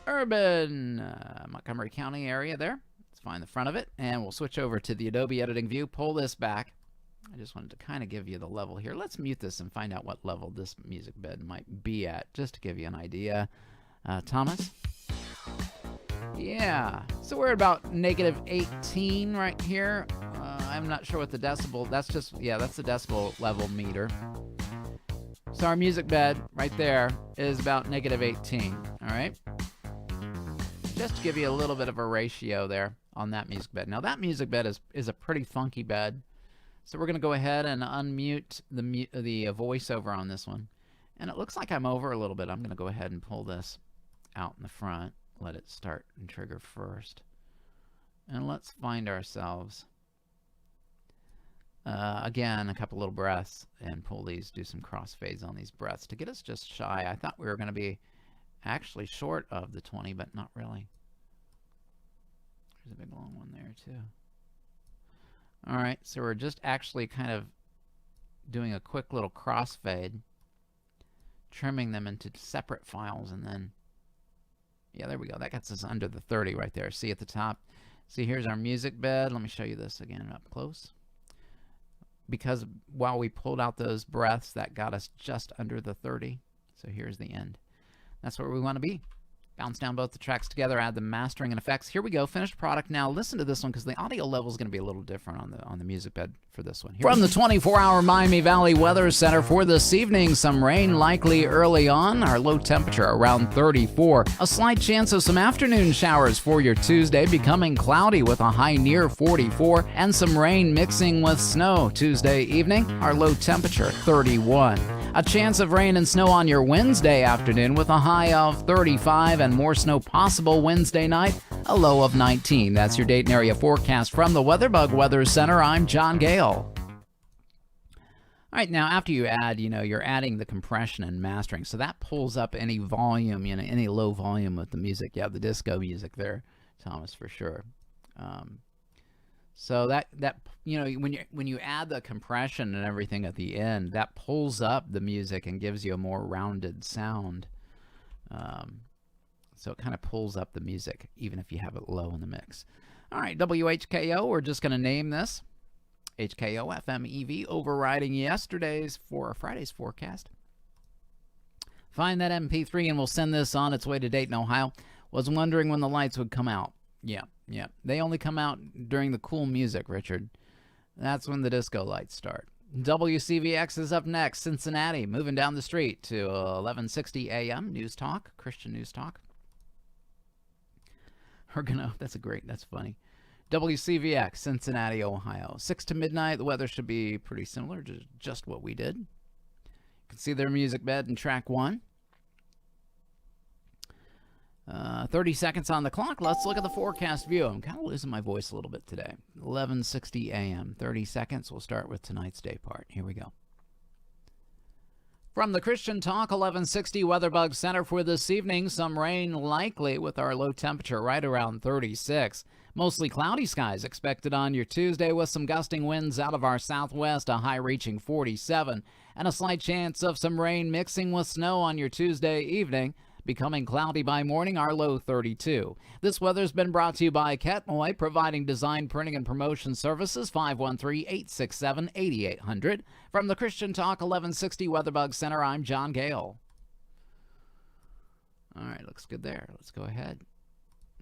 Urban, Montgomery County area there. Let's find the front of it, and we'll switch over to the Adobe editing view. Pull this back. I just wanted to kind of give you the level here. Let's mute this and find out what level this music bed might be at, just to give you an idea. Thomas? Yeah, so we're at about negative 18 right here. I'm not sure what the decibel, that's the decibel level meter. So our music bed right there is about negative 18, all right? Just to give you a little bit of a ratio there on that music bed. Now that music bed is a pretty funky bed. So we're going to go ahead and unmute the voiceover on this one. And it looks like I'm over a little bit. I'm going to go ahead and pull this out in the front. Let it start and trigger first. And let's find ourselves, again, a couple little breaths and pull these, do some crossfades on these breaths to get us just shy. I thought we were going to be actually short of the 20, but not really. There's a big long one there too. All right, so we're just actually kind of doing a quick little crossfade, trimming them into separate files, and then, yeah, there we go. That gets us under the 30 right there. See at the top? See, here's our music bed. Let me show you this again up close. Because while we pulled out those breaths, that got us just under the 30. So here's the end. That's where we want to be. Bounce down both the tracks together, add the mastering and effects. Here we go, finished product. Now listen to this one because the audio level is going to be a little different on the music bed for this one. From the 24-hour Miami Valley Weather Center for this evening, some rain likely early on. Our low temperature around 34. A slight chance of some afternoon showers for your Tuesday, becoming cloudy with a high near 44, and some rain mixing with snow Tuesday evening. Our low temperature 31. A chance of rain and snow on your Wednesday afternoon with a high of 35 and more snow possible Wednesday night, a low of 19. That's your date and area forecast from the WeatherBug Weather Center. I'm John Gale. All right, now after you add, you're adding the compression and mastering. So that pulls up any volume, any low volume with the music. You have the disco music there, Thomas, for sure. So that when you add the compression and everything at the end, that pulls up the music and gives you a more rounded sound. So it kind of pulls up the music, even if you have it low in the mix. All right, WHKO, we're just going to name this HKO FM EV, overriding Friday's forecast. Find that MP3 and we'll send this on its way to Dayton, Ohio. Was wondering when the lights would come out. Yeah. They only come out during the cool music, Richard. That's when the disco lights start. WCVX is up next. Cincinnati, moving down the street to 1160 AM. News Talk, Christian News Talk. That's funny. WCVX, Cincinnati, Ohio. 6 to midnight. The weather should be pretty similar to just what we did. You can see their music bed in track 1. 30 seconds on the clock. Let's look at the forecast view. I'm kind of losing my voice a little bit today. 11:60 a.m. 30 seconds. We'll start with tonight's day part. Here we go. From the Christian Talk 1160 WeatherBug Center for this evening, some rain likely with our low temperature right around 36. Mostly cloudy skies expected on your Tuesday with some gusting winds out of our southwest, a high reaching 47, and a slight chance of some rain mixing with snow on your Tuesday evening. Becoming cloudy by morning, our low 32. This weather's been brought to you by Ketmoy, providing design, printing, and promotion services, 513-867-8800. From the Christian Talk 1160 WeatherBug Center, I'm John Gale. All right, looks good there. Let's go ahead.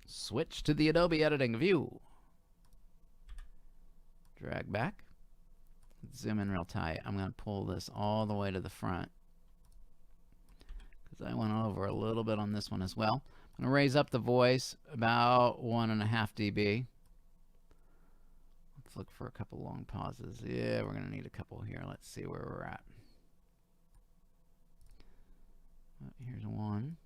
Switch to the Adobe editing view. Drag back. Zoom in real tight. I'm going to pull this all the way to the front. I went over a little bit on this one as well. I'm going to raise up the voice about 1.5 dB. Let's look for a couple long pauses. Yeah, we're going to need a couple here. Let's see where we're at. Here's one.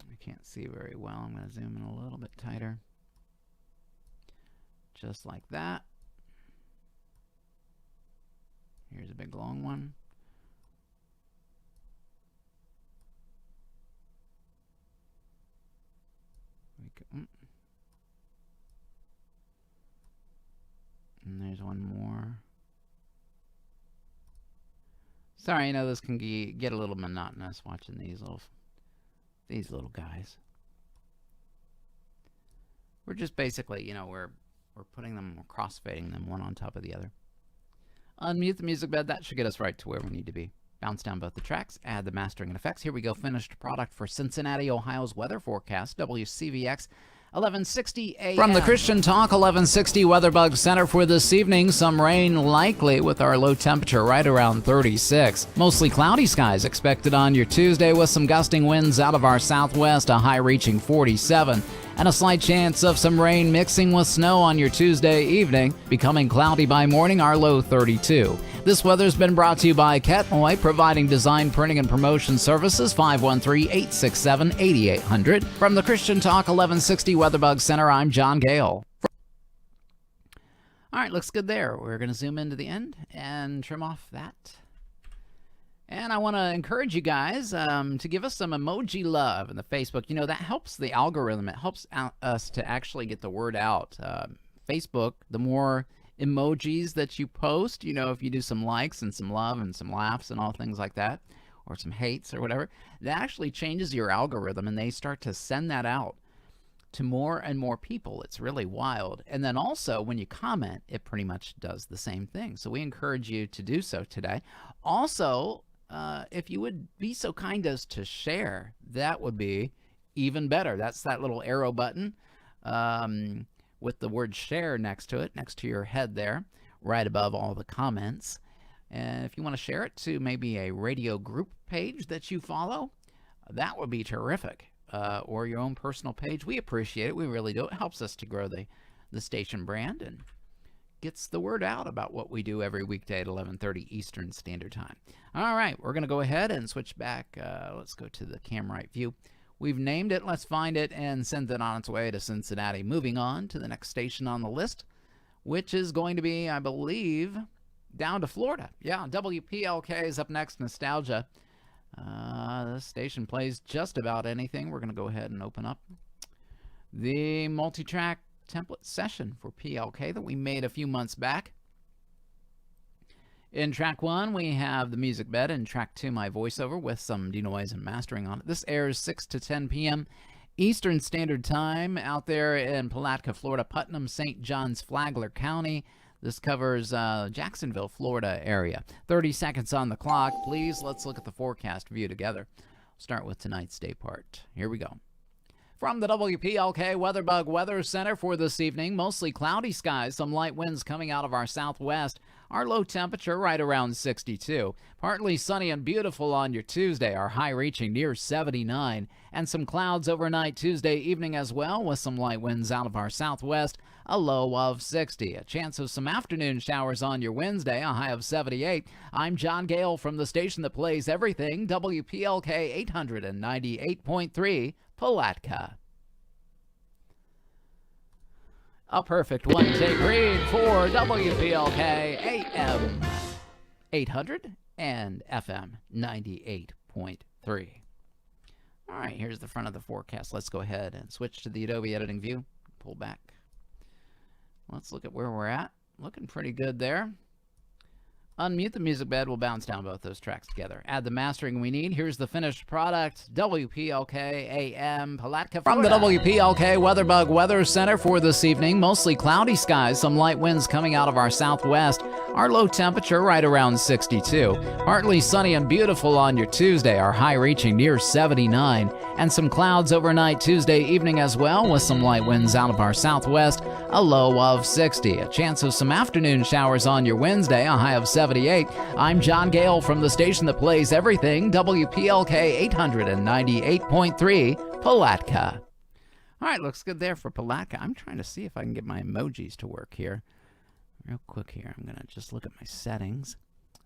I can't see very well. I'm going to zoom in a little bit tighter. Just like that. Here's a big long one. And there's one more. Sorry, I know this can get a little monotonous watching these little guys. We're just basically, we're putting them, we're crossfading them one on top of the other. Unmute the music bed. That should get us right to where we need to be. Bounce down both the tracks. Add the mastering and effects. Here we go. Finished product for Cincinnati, Ohio's weather forecast. WCVX 1160 a.m. From the Christian Talk 1160 WeatherBug Center for this evening, some rain likely with our low temperature right around 36. Mostly cloudy skies expected on your Tuesday with some gusting winds out of our southwest, a high reaching 47. And a slight chance of some rain mixing with snow on your Tuesday evening, becoming cloudy by morning, our low 32. This weather's been brought to you by Ketmoy, providing design, printing, and promotion services, 513-867-8800. From the Christian Talk 1160 WeatherBug Center, I'm John Gale. All right, looks good there. We're going to zoom into the end and trim off that. And I want to encourage you guys to give us some emoji love in the Facebook. You know, that helps the algorithm. It helps us to actually get the word out. Facebook, the more emojis that you post, you know, if you do some likes and some love and some laughs and all things like that, or some hates or whatever, that actually changes your algorithm, and they start to send that out to more and more people. It's really wild. And then also, when you comment, it pretty much does the same thing. So we encourage you to do so today. Also, if you would be so kind as to share, that would be even better. That's that little arrow button with the word share next to it, next to your head there, right above all the comments. And if you want to share it to maybe a radio group page that you follow, that would be terrific. Or your own personal page. We appreciate it. We really do. It helps us to grow the station brand and gets the word out about what we do every weekday at 11:30 Eastern Standard Time. All right, we're going to go ahead and switch back. Let's go to the cam right view. We've named it. Let's find it and send it on its way to Cincinnati. Moving on to the next station on the list, which is going to be, I believe, down to Florida. Yeah, WPLK is up next, Nostalgia. This station plays just about anything. We're going to go ahead and open up the multi-track template session for PLK that we made a few months back. In track 1, we have the music bed. In track 2, my voiceover with some denoise and mastering on it. This airs 6 to 10 p.m. Eastern Standard Time out there in Palatka, Florida, Putnam, St. Johns, Flagler County. This covers Jacksonville, Florida area. 30 seconds on the clock. Please, let's look at the forecast view together. Start with tonight's day part. Here we go. From the WPLK WeatherBug Weather Center for this evening, mostly cloudy skies, some light winds coming out of our southwest. Our low temperature right around 62. Partly sunny and beautiful on your Tuesday, our high reaching near 79. And some clouds overnight Tuesday evening as well, with some light winds out of our southwest, a low of 60. A chance of some afternoon showers on your Wednesday, a high of 78. I'm John Gale from the station that plays everything, WPLK 898.3. Palatka. A perfect one-take read for WPLK AM 800 and FM 98.3. All right, here's the front of the forecast. Let's go ahead and switch to the Adobe editing view. Pull back. Let's look at where we're at. Looking pretty good there. Unmute the music bed. We'll bounce down both those tracks together. Add the mastering we need. Here's the finished product. WPLK AM Palatka, From the WPLK WeatherBug Weather Center for this evening, mostly cloudy skies, some light winds coming out of our southwest. Our low temperature right around 62. Partly sunny and beautiful on your Tuesday, our high reaching near 79. And some clouds overnight Tuesday evening as well, with some light winds out of our southwest, a low of 60. A chance of some afternoon showers on your Wednesday, a high of 78. I'm John Gale from the station that plays everything, WPLK 898.3 Palatka. All right, looks good there for Palatka. I'm trying to see if I can get my emojis to work here. Real quick here, I'm going to just look at my settings,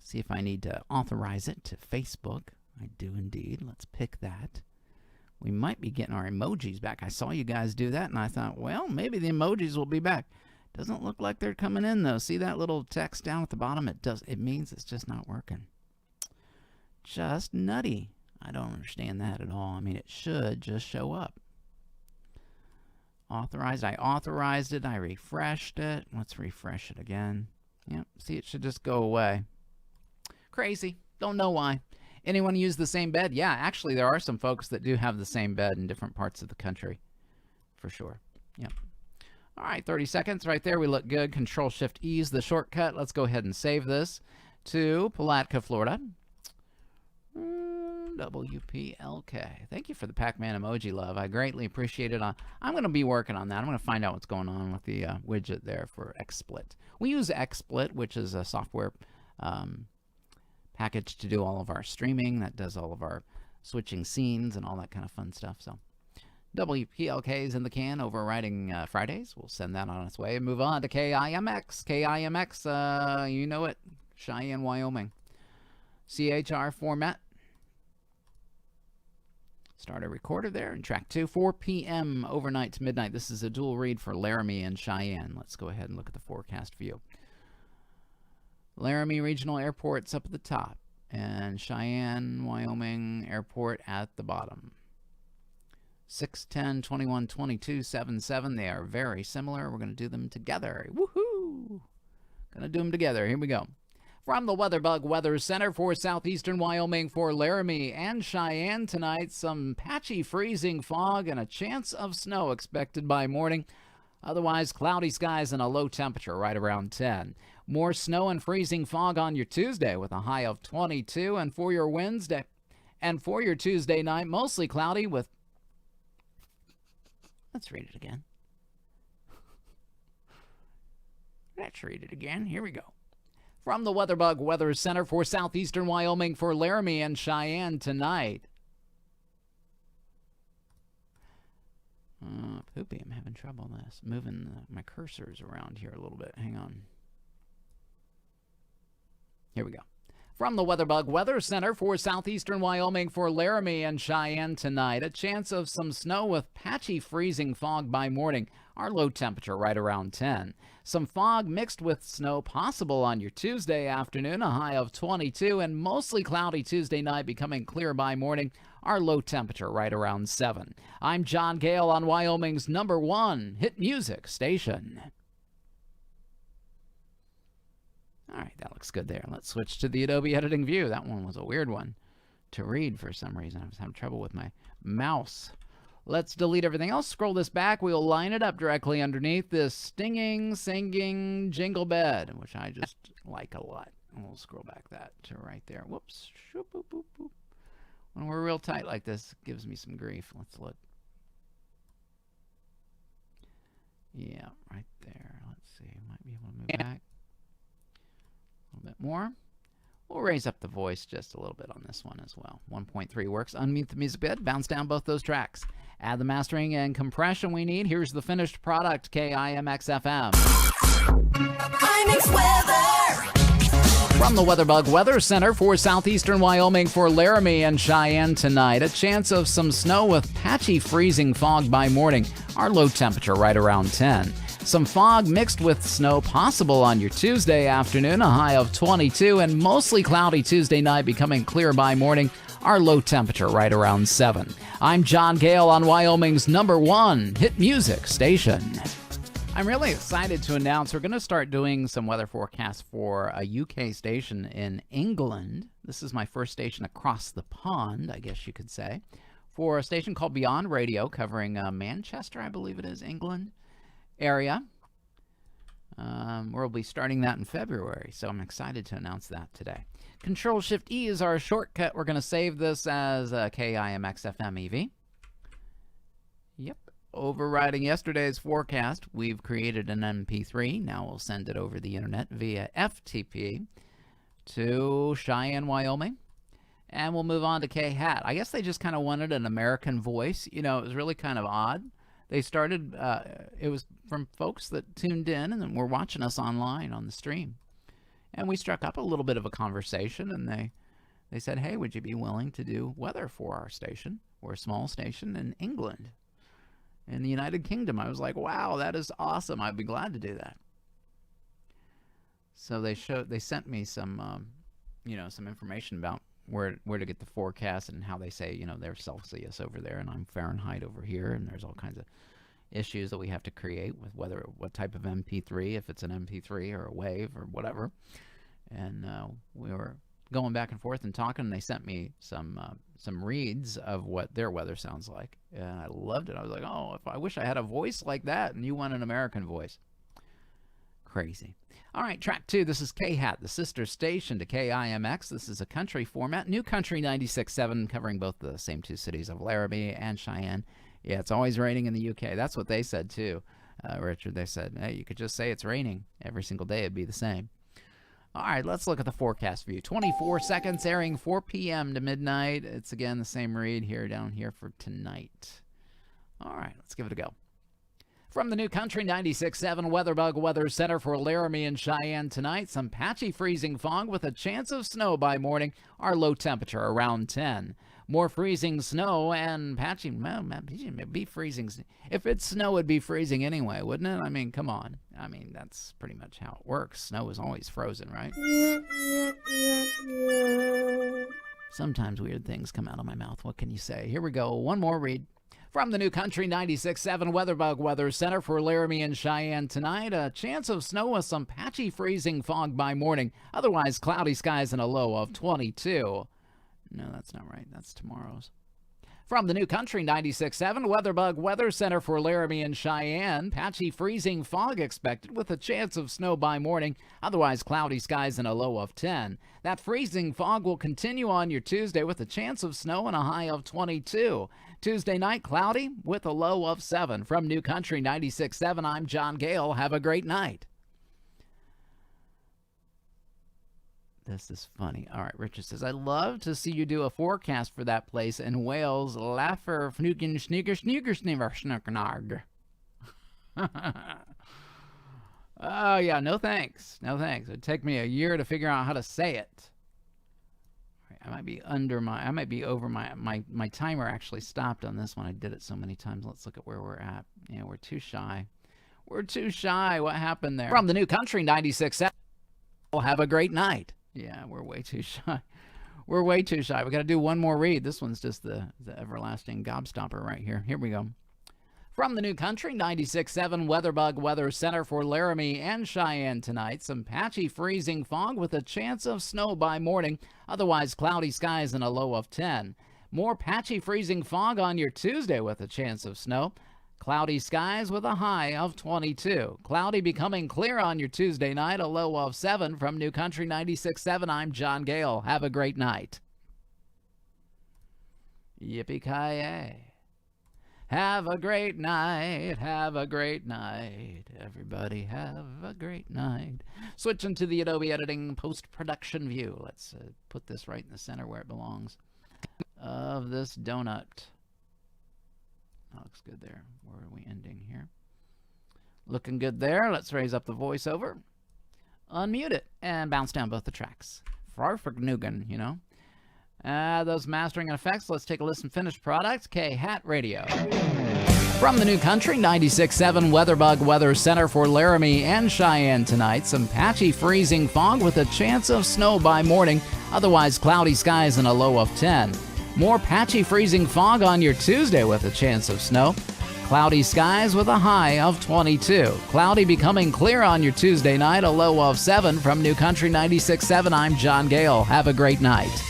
see if I need to authorize it to Facebook. I do indeed. Let's pick that. We might be getting our emojis back. I saw you guys do that, and I thought, well, maybe the emojis will be back. Doesn't look like they're coming in, though. See that little text down at the bottom? It means it's just not working. Just nutty. I don't understand that at all. I mean, it should just show up. Authorized. I authorized it. I refreshed it. Let's refresh it again. Yep. See, it should just go away. Crazy. Don't know why. Anyone use the same bed? Yeah, actually, there are some folks that do have the same bed in different parts of the country. For sure. Yep. All right, 30 seconds right there. We look good. Control-Shift-E is the shortcut. Let's go ahead and save this to Palatka, Florida. WPLK. Thank you for the Pac-Man emoji, love. I greatly appreciate it. I'm going to be working on that. I'm going to find out what's going on with the widget there for XSplit. We use XSplit, which is a software package to do all of our streaming. That does all of our switching scenes and all that kind of fun stuff. So WPLK is in the can, overriding Fridays. We'll send that on its way and move on to KIMX. KIMX, you know it, Cheyenne, Wyoming. CHR format. Start a recorder there in track 2, 4 p.m. overnight to midnight. This is a dual read for Laramie and Cheyenne. Let's go ahead and look at the forecast view. Laramie Regional Airport's up at the top, and Cheyenne, Wyoming Airport at the bottom. 6, 10, 21, 22, 7, 7. They are very similar. We're going to do them together. Woohoo! Going to do them together. Here we go. From the WeatherBug Weather Center for southeastern Wyoming for Laramie and Cheyenne tonight, some patchy freezing fog and a chance of snow expected by morning. Otherwise, cloudy skies and a low temperature right around 10. More snow and freezing fog on your Tuesday with a high of 22. And for your Wednesday and for your Tuesday night, mostly cloudy with... Let's read it again. Let's read it again. Here we go. From the WeatherBug Weather Center for southeastern Wyoming for Laramie and Cheyenne tonight. Poopy, I'm having trouble moving my cursors around here a little bit. Hang on. Here we go. From the WeatherBug Weather Center for southeastern Wyoming for Laramie and Cheyenne tonight, a chance of some snow with patchy freezing fog by morning. Our low temperature right around 10. Some fog mixed with snow possible on your Tuesday afternoon, a high of 22, and mostly cloudy Tuesday night becoming clear by morning. Our low temperature right around 7. I'm John Gale on Wyoming's #1 hit music station. All right, that looks good there. Let's switch to the Adobe Editing View. That one was a weird one to read for some reason. I was having trouble with my mouse. Let's delete everything else. Scroll this back. We'll line it up directly underneath this stinging, singing jingle bed, which I just like a lot. And we'll scroll back that to right there. Whoops. Shoop, boop, boop, boop. When we're real tight like this, it gives me some grief. Let's look. Yeah, right there. Let's see. Might be able to move back a little bit more. We'll raise up the voice just a little bit on this one as well. 1.3 works. Unmute the music bed. Bounce down both those tracks. Add the mastering and compression we need. Here's the finished product, KIMX FM. KIMX Weather. From the WeatherBug Weather Center for southeastern Wyoming for Laramie and Cheyenne tonight, a chance of some snow with patchy freezing fog by morning. Our low temperature right around 10. Some fog mixed with snow possible on your Tuesday afternoon, a high of 22, and mostly cloudy Tuesday night becoming clear by morning. Our low temperature right around 7. I'm John Gale on Wyoming's #1 hit music station. I'm really excited to announce we're going to start doing some weather forecasts for a UK station in England. This is my first station across the pond, I guess you could say, for a station called Beyond Radio, covering Manchester, I believe it is, England area. We'll be starting that in February, so I'm excited to announce that today. Control-Shift-E is our shortcut. We're going to save this as KIMX FM EV. Yep. Overriding yesterday's forecast, we've created an MP3. Now we'll send it over the internet via FTP to Cheyenne, Wyoming. And we'll move on to K-Hat. I guess they just kind of wanted an American voice. You know, it was really kind of odd. They started, it was from folks that tuned in and then were watching us online on the stream. And we struck up a little bit of a conversation, and they said, hey, would you be willing to do weather for our station? We're a small station in England, in the United Kingdom. I was like, wow, that is awesome. I'd be glad to do that. So they sent me some, some information about where to get the forecast and how they say, they're Celsius over there and I'm Fahrenheit over here, and there's all kinds of issues that we have to create with what type of MP3, if it's an MP3 or a wave or whatever. And we were going back and forth and talking, and they sent me some reads of what their weather sounds like, and I loved it. I was like, oh, if I wish I had a voice like that, and you want an American voice. Of Crazy. All right, track 2. This is K-Hat, the sister station to KIMX. This is a country format. New Country 96.7, covering both the same 2 cities of Laramie and Cheyenne. Yeah, it's always raining in the UK. That's what they said, too, Richard. They said, hey, you could just say it's raining. Every single day it'd be the same. All right, let's look at the forecast view. 24 seconds, airing 4 p.m. to midnight. It's, again, the same read here down here for tonight. All right, let's give it a go. From the New Country 96.7 WeatherBug Weather Center for Laramie and Cheyenne tonight, some patchy freezing fog with a chance of snow by morning. Our low temperature around 10. More freezing snow and patchy, well, it'd be freezing. If it's snow, it'd be freezing anyway, wouldn't it? I mean, come on. I mean, that's pretty much how it works. Snow is always frozen, right? Sometimes weird things come out of my mouth. What can you say? Here we go. One more read. From the New Country 96.7 WeatherBug Weather Center for Laramie and Cheyenne tonight, a chance of snow with some patchy freezing fog by morning. Otherwise, cloudy skies and a low of 22. No, that's not right. That's tomorrow's. From the New Country 96.7 WeatherBug Weather Center for Laramie and Cheyenne, patchy freezing fog expected with a chance of snow by morning. Otherwise, cloudy skies and a low of 10. That freezing fog will continue on your Tuesday with a chance of snow and a high of 22. Tuesday night, cloudy with a low of 7. From New Country 96.7, I'm John Gale. Have a great night. This is funny. All right, Richard says, I'd love to see you do a forecast for that place in Wales. Laffer, fnuken, sneaker, sneaker, sneaker, snarknarg. Oh, yeah, no thanks. No thanks. It'd take me a year to figure out how to say it. I might be over my timer actually stopped on this one. I did it so many times. Let's look at where we're at. Yeah, we're too shy. We're too shy. What happened there? From the New Country 96.7, have a great night. Yeah, we're way too shy. We're way too shy. We got to do one more read. This one's just the everlasting gobstopper right here. Here we go. From the New Country 96.7 WeatherBug Weather Center for Laramie and Cheyenne tonight, some patchy freezing fog with a chance of snow by morning. Otherwise, cloudy skies and a low of 10. More patchy freezing fog on your Tuesday with a chance of snow. Cloudy skies with a high of 22. Cloudy becoming clear on your Tuesday night, a low of 7. From New Country 96.7, I'm John Gale. Have a great night. Yippee-ki-yay. Have a great night. Have a great night. Everybody have a great night. Switching to the Adobe Editing post-production view. Let's put this right in the center where it belongs of this donut. That looks good there. Where are we ending here? Looking good there. Let's raise up the voiceover. Unmute it and bounce down both the tracks. Farfagnugan, you know. Those mastering and effects. Let's take a listen. Finished product. K-Hat Radio. From the New Country 96.7 WeatherBug Weather Center for Laramie and Cheyenne tonight, some patchy freezing fog with a chance of snow by morning. Otherwise, cloudy skies and a low of 10. More patchy freezing fog on your Tuesday with a chance of snow. Cloudy skies with a high of 22. Cloudy becoming clear on your Tuesday night, a low of 7. From New Country 96.7, I'm John Gale. Have a great night.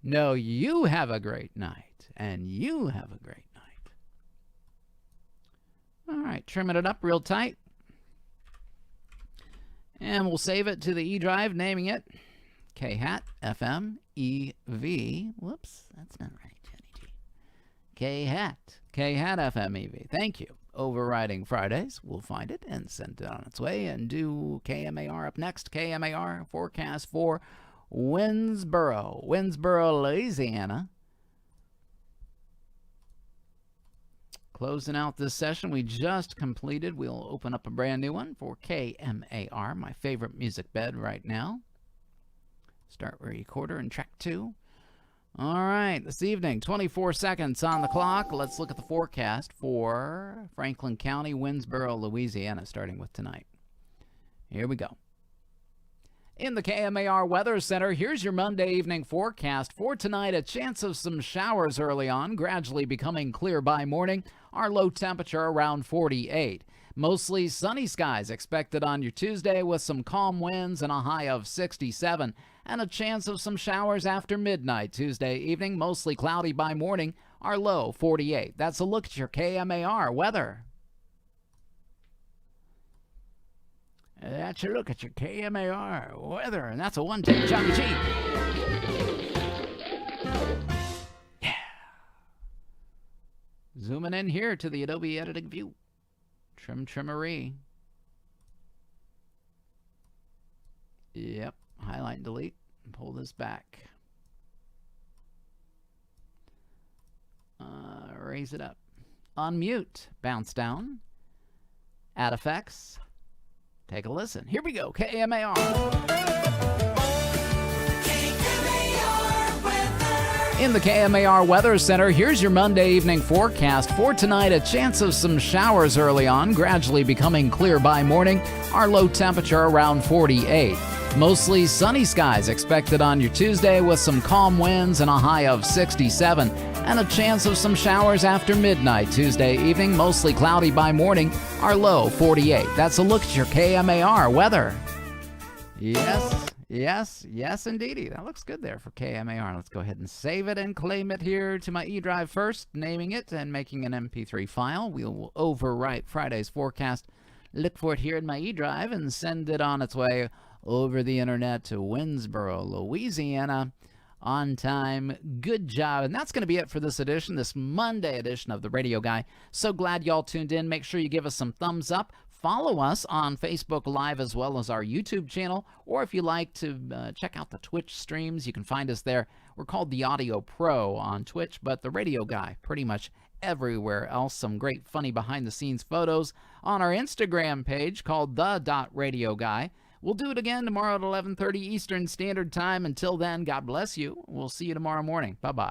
No, you have a great night. And you have a great night. All right, trimming it up real tight. And we'll save it to the E drive, naming it K-Hat FM EV. Whoops, that's not right, Jenny G. K-Hat FM EV. Thank you. Overriding Fridays. We'll find it and send it on its way and do KMAR up next. KMAR forecast for Winnsboro, Louisiana. Closing out this session we just completed. We'll open up a brand new one for KMAR, my favorite music bed right now. Start recorder in track 2. All right, this evening, 24 seconds on the clock. Let's look at the forecast for Franklin County, Winnsboro, Louisiana, starting with tonight. Here we go. In the KMAR Weather Center, here's your Monday evening forecast. For tonight, a chance of some showers early on, gradually becoming clear by morning. Our low temperature around 48. Mostly sunny skies expected on your Tuesday with some calm winds and a high of 67. And a chance of some showers after midnight Tuesday evening, mostly cloudy by morning. Our low 48. That's a look at your KMAR weather. That's your look at your KMAR weather, and that's a one-take Johnny G. Yeah. Zooming in here to the Adobe editing view. Trimmery. Yep. Highlight and delete. Pull this back. Raise it up. Unmute. Bounce down. Add effects. Take a listen. Here we go. KMAR. In the KMAR Weather Center, here's your Monday evening forecast. For tonight, a chance of some showers early on, gradually becoming clear by morning. Our low temperature around 48. Mostly sunny skies expected on your Tuesday with some calm winds and a high of 67. And a chance of some showers after midnight Tuesday evening, mostly cloudy by morning. Our low 48. That's a look at your KMAR weather. Yes, indeedy. That looks good there for KMAR. Let's go ahead and save it and claim it here to my eDrive first, naming it and making an MP3 file. We'll overwrite Friday's forecast, look for it here in my eDrive, and send it on its way over the internet to Winsboro, Louisiana. On time. Good job. And that's going to be it for this edition, this Monday edition of The Radio Guy. So glad y'all tuned in. Make sure you give us some thumbs up. Follow us on Facebook Live as well as our YouTube channel. Or if you like to check out the Twitch streams, you can find us there. We're called The Audio Pro on Twitch, but The Radio Guy pretty much everywhere else. Some great funny behind-the-scenes photos on our Instagram page called The.Radio Guy. We'll do it again tomorrow at 11:30 Eastern Standard Time. Until then, God bless you. We'll see you tomorrow morning. Bye-bye.